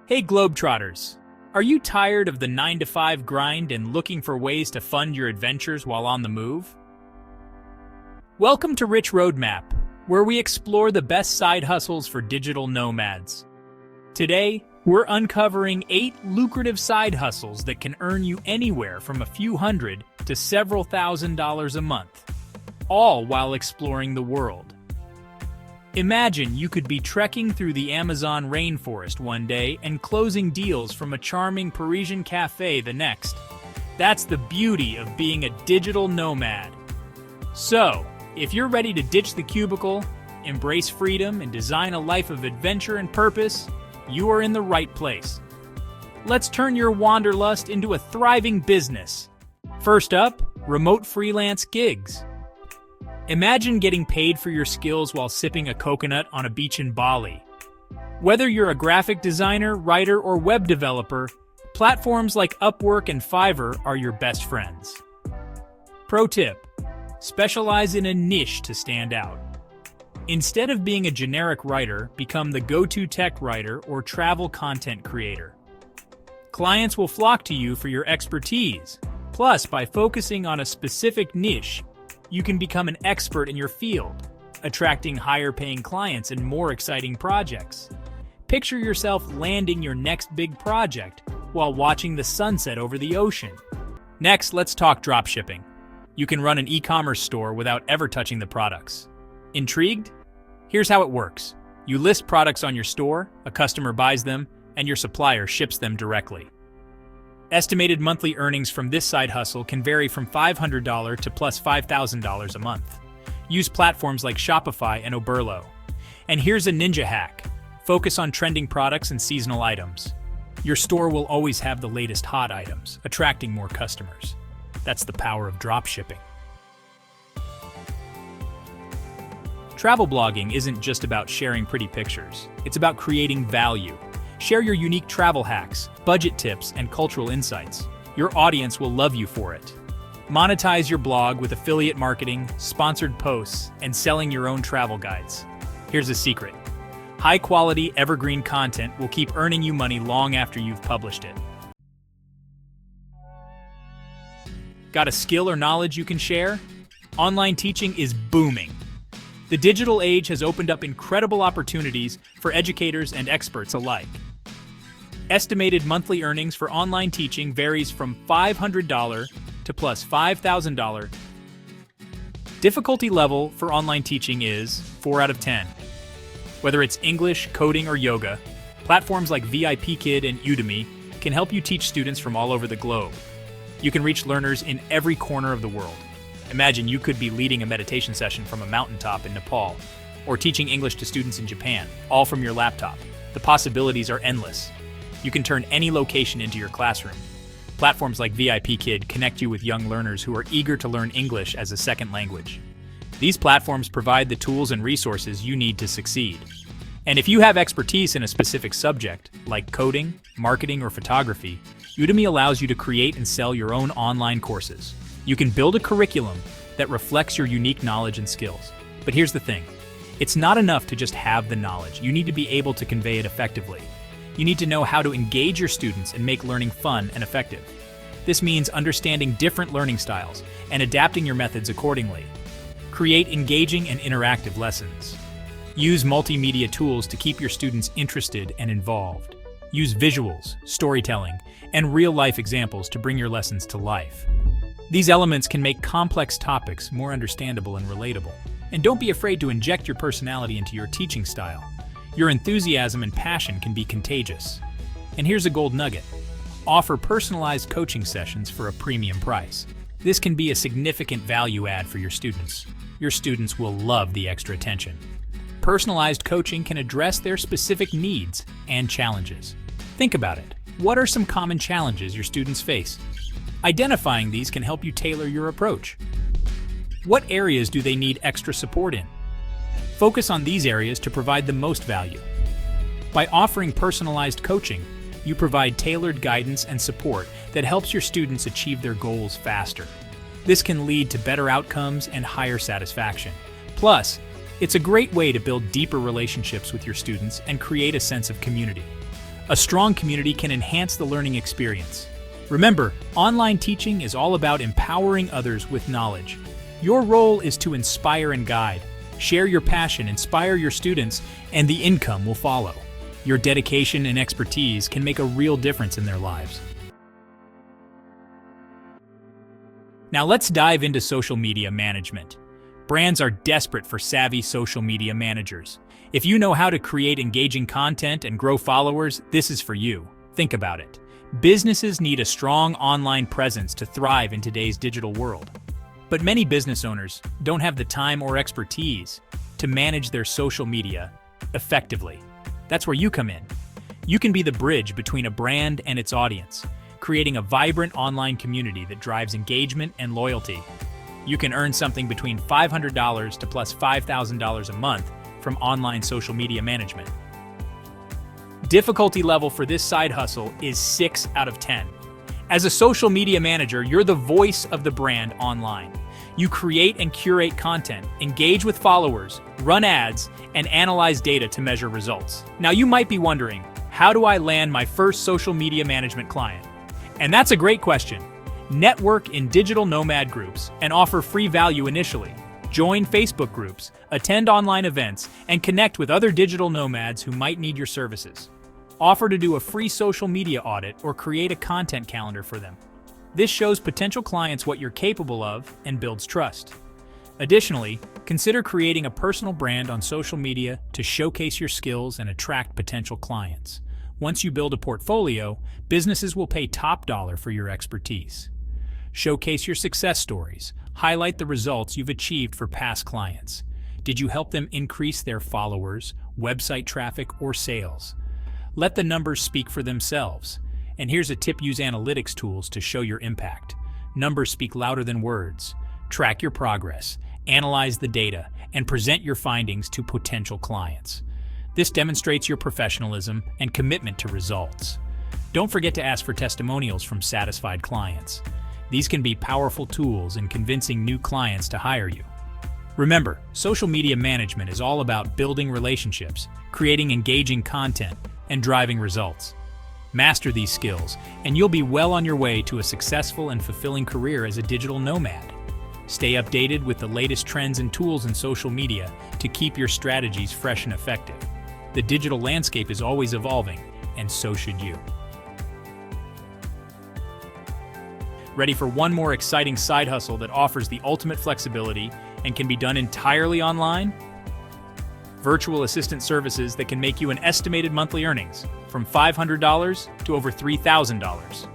Hey Globetrotters! Are you tired of the 9-to-5 grind and looking for ways to fund your adventures while on the move? Welcome to Rich Roadmap, where we explore the best side hustles for digital nomads. Today, we're uncovering 8 lucrative side hustles that can earn you anywhere from a few hundred to several $1,000s a month, all while exploring the world. Imagine you could be trekking through the Amazon rainforest one day and closing deals from a charming Parisian cafe the next. That's the beauty of being a digital nomad. So, if you're ready to ditch the cubicle, embrace freedom, and design a life of adventure and purpose, you are in the right place. Let's turn your wanderlust into a thriving business. First up, remote freelance gigs. Imagine getting paid for your skills while sipping a coconut on a beach in Bali. Whether you're a graphic designer, writer, or web developer, platforms like Upwork and Fiverr are your best friends. Pro tip: specialize in a niche to stand out. Instead of being a generic writer, become the go-to tech writer or travel content creator. Clients will flock to you for your expertise. Plus, by focusing on a specific niche, you can become an expert in your field, attracting higher-paying clients and more exciting projects. Picture yourself landing your next big project while watching the sunset over the ocean. Next, let's talk dropshipping. You can run an e-commerce store without ever touching the products. Intrigued? Here's how it works. You list products on your store, a customer buys them, and your supplier ships them directly. Estimated monthly earnings from this side hustle can vary from $500 to plus $5,000 a month. Use platforms like Shopify and Oberlo. And here's a ninja hack. Focus on trending products and seasonal items. Your store will always have the latest hot items, attracting more customers. That's the power of dropshipping. Travel blogging isn't just about sharing pretty pictures. It's about creating value. Share your unique travel hacks, budget tips, and cultural insights. Your audience will love you for it. Monetize your blog with affiliate marketing, sponsored posts, and selling your own travel guides. Here's a secret. High-quality, evergreen content will keep earning you money long after you've published it. Got a skill or knowledge you can share? Online teaching is booming. The digital age has opened up incredible opportunities for educators and experts alike. Estimated monthly earnings for online teaching varies from $500 to plus $5,000. Difficulty level for online teaching is 4 out of 10. Whether it's English, coding, or yoga, platforms like VIPKid and Udemy can help you teach students from all over the globe. You can reach learners in every corner of the world. Imagine you could be leading a meditation session from a mountaintop in Nepal, or teaching English to students in Japan, all from your laptop. The possibilities are endless. You can turn any location into your classroom. Platforms like VIPKid connect you with young learners who are eager to learn English as a second language. These platforms provide the tools and resources you need to succeed. And if you have expertise in a specific subject, like coding, marketing, or photography, Udemy allows you to create and sell your own online courses. You can build a curriculum that reflects your unique knowledge and skills. But here's the thing. It's not enough to just have the knowledge. You need to be able to convey it effectively. You need to know how to engage your students and make learning fun and effective. This means understanding different learning styles and adapting your methods accordingly. Create engaging and interactive lessons. Use multimedia tools to keep your students interested and involved. Use visuals, storytelling, and real-life examples to bring your lessons to life. These elements can make complex topics more understandable and relatable. And don't be afraid to inject your personality into your teaching style. Your enthusiasm and passion can be contagious. And here's a gold nugget. Offer personalized coaching sessions for a premium price. This can be a significant value add for your students. Your students will love the extra attention. Personalized coaching can address their specific needs and challenges. Think about it. What are some common challenges your students face? Identifying these can help you tailor your approach. What areas do they need extra support in? Focus on these areas to provide the most value. By offering personalized coaching, you provide tailored guidance and support that helps your students achieve their goals faster. This can lead to better outcomes and higher satisfaction. Plus, it's a great way to build deeper relationships with your students and create a sense of community. A strong community can enhance the learning experience. Remember, online teaching is all about empowering others with knowledge. Your role is to inspire and guide. Share your passion, inspire your students, and the income will follow. Your dedication and expertise can make a real difference in their lives. Now let's dive into social media management. Brands are desperate for savvy social media managers. If you know how to create engaging content and grow followers, this is for you. Think about it. Businesses need a strong online presence to thrive in today's digital world. But many business owners don't have the time or expertise to manage their social media effectively. That's where you come in. You can be the bridge between a brand and its audience, creating a vibrant online community that drives engagement and loyalty. You can earn something between $500 to plus $5,000 a month from online social media management. Difficulty level for this side hustle is 6 out of 10. As a social media manager, you're the voice of the brand online. You create and curate content, engage with followers, run ads, and analyze data to measure results. Now you might be wondering, how do I land my first social media management client? And that's a great question. Network in digital nomad groups and offer free value initially. Join Facebook groups, attend online events, and connect with other digital nomads who might need your services. Offer to do a free social media audit or create a content calendar for them. This shows potential clients what you're capable of and builds trust. Additionally, consider creating a personal brand on social media to showcase your skills and attract potential clients. Once you build a portfolio, businesses will pay top dollar for your expertise. Showcase your success stories. Highlight the results you've achieved for past clients. Did you help them increase their followers, website traffic, or sales? Let the numbers speak for themselves. And here's a tip: use analytics tools to show your impact. Numbers speak louder than words. Track your progress, analyze the data, and present your findings to potential clients. This demonstrates your professionalism and commitment to results. Don't forget to ask for testimonials from satisfied clients. These can be powerful tools in convincing new clients to hire you. Remember, social media management is all about building relationships, creating engaging content, and driving results. Master these skills, and you'll be well on your way to a successful and fulfilling career as a digital nomad. Stay updated with the latest trends and tools in social media to keep your strategies fresh and effective. The digital landscape is always evolving, and so should you. Ready for one more exciting side hustle that offers the ultimate flexibility and can be done entirely online? Virtual assistant services that can make you an estimated monthly earnings from $500 to over $3,000.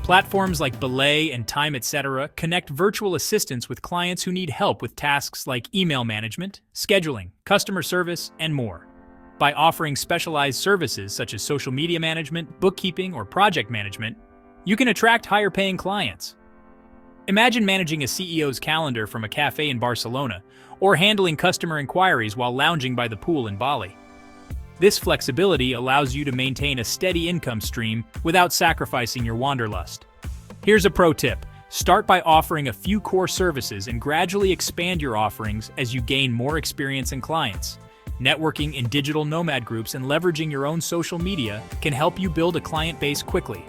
Platforms like Belay and Time Etc connect virtual assistants with clients who need help with tasks like email management, scheduling, customer service, and more. By offering specialized services such as social media management, bookkeeping, or project management, you can attract higher-paying clients. Imagine managing a CEO's calendar from a cafe in Barcelona, or handling customer inquiries while lounging by the pool in Bali. This flexibility allows you to maintain a steady income stream without sacrificing your wanderlust. Here's a pro tip: start by offering a few core services and gradually expand your offerings as you gain more experience and clients. Networking in digital nomad groups and leveraging your own social media can help you build a client base quickly.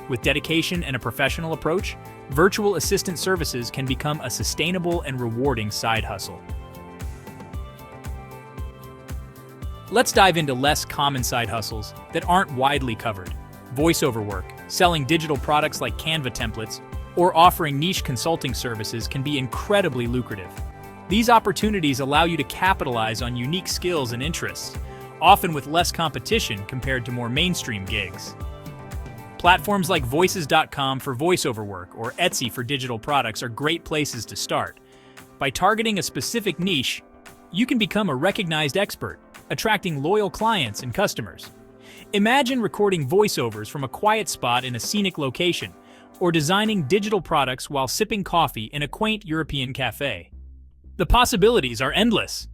With dedication and a professional approach, virtual assistant services can become a sustainable and rewarding side hustle. Let's dive into less common side hustles that aren't widely covered. Voiceover work, selling digital products like Canva templates, or offering niche consulting services can be incredibly lucrative. These opportunities allow you to capitalize on unique skills and interests, often with less competition compared to more mainstream gigs. Platforms like Voices.com for voiceover work or Etsy for digital products are great places to start. By targeting a specific niche, you can become a recognized expert, attracting loyal clients and customers. Imagine recording voiceovers from a quiet spot in a scenic location, or designing digital products while sipping coffee in a quaint European cafe. The possibilities are endless.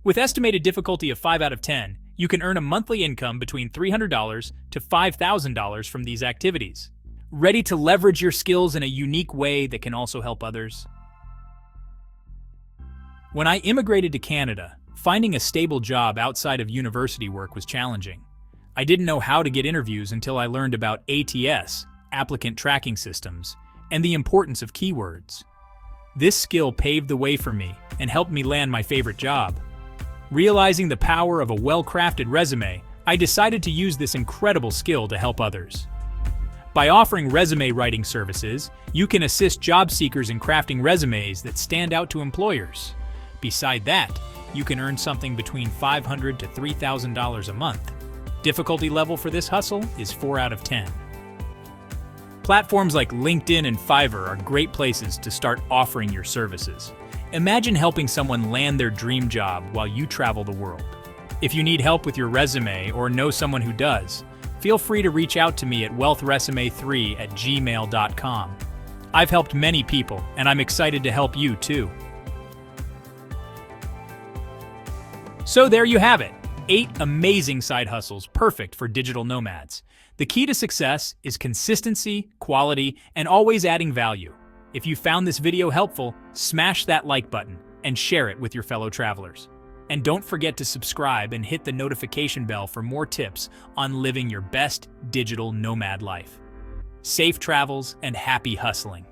With estimated difficulty of 5 out of 10, you can earn a monthly income between $300 to $5,000 from these activities. Ready to leverage your skills in a unique way that can also help others? When I immigrated to Canada, finding a stable job outside of university work was challenging. I didn't know how to get interviews until I learned about ATS, applicant tracking systems, and the importance of keywords. This skill paved the way for me and helped me land my favorite job. Realizing the power of a well-crafted resume, I decided to use this incredible skill to help others. By offering resume writing services, you can assist job seekers in crafting resumes that stand out to employers. Beside that, you can earn something between $500 to $3,000 a month. Difficulty level for this hustle is 4 out of 10. Platforms like LinkedIn and Fiverr are great places to start offering your services. Imagine helping someone land their dream job while you travel the world. If you need help with your resume or know someone who does, feel free to reach out to me at wealthresume3@gmail.com. I've helped many people, and I'm excited to help you too. So there you have it, 8 amazing side hustles perfect for digital nomads. The key to success is consistency, quality, and always adding value. If you found this video helpful, smash that like button and share it with your fellow travelers. And don't forget to subscribe and hit the notification bell for more tips on living your best digital nomad life. Safe travels and happy hustling.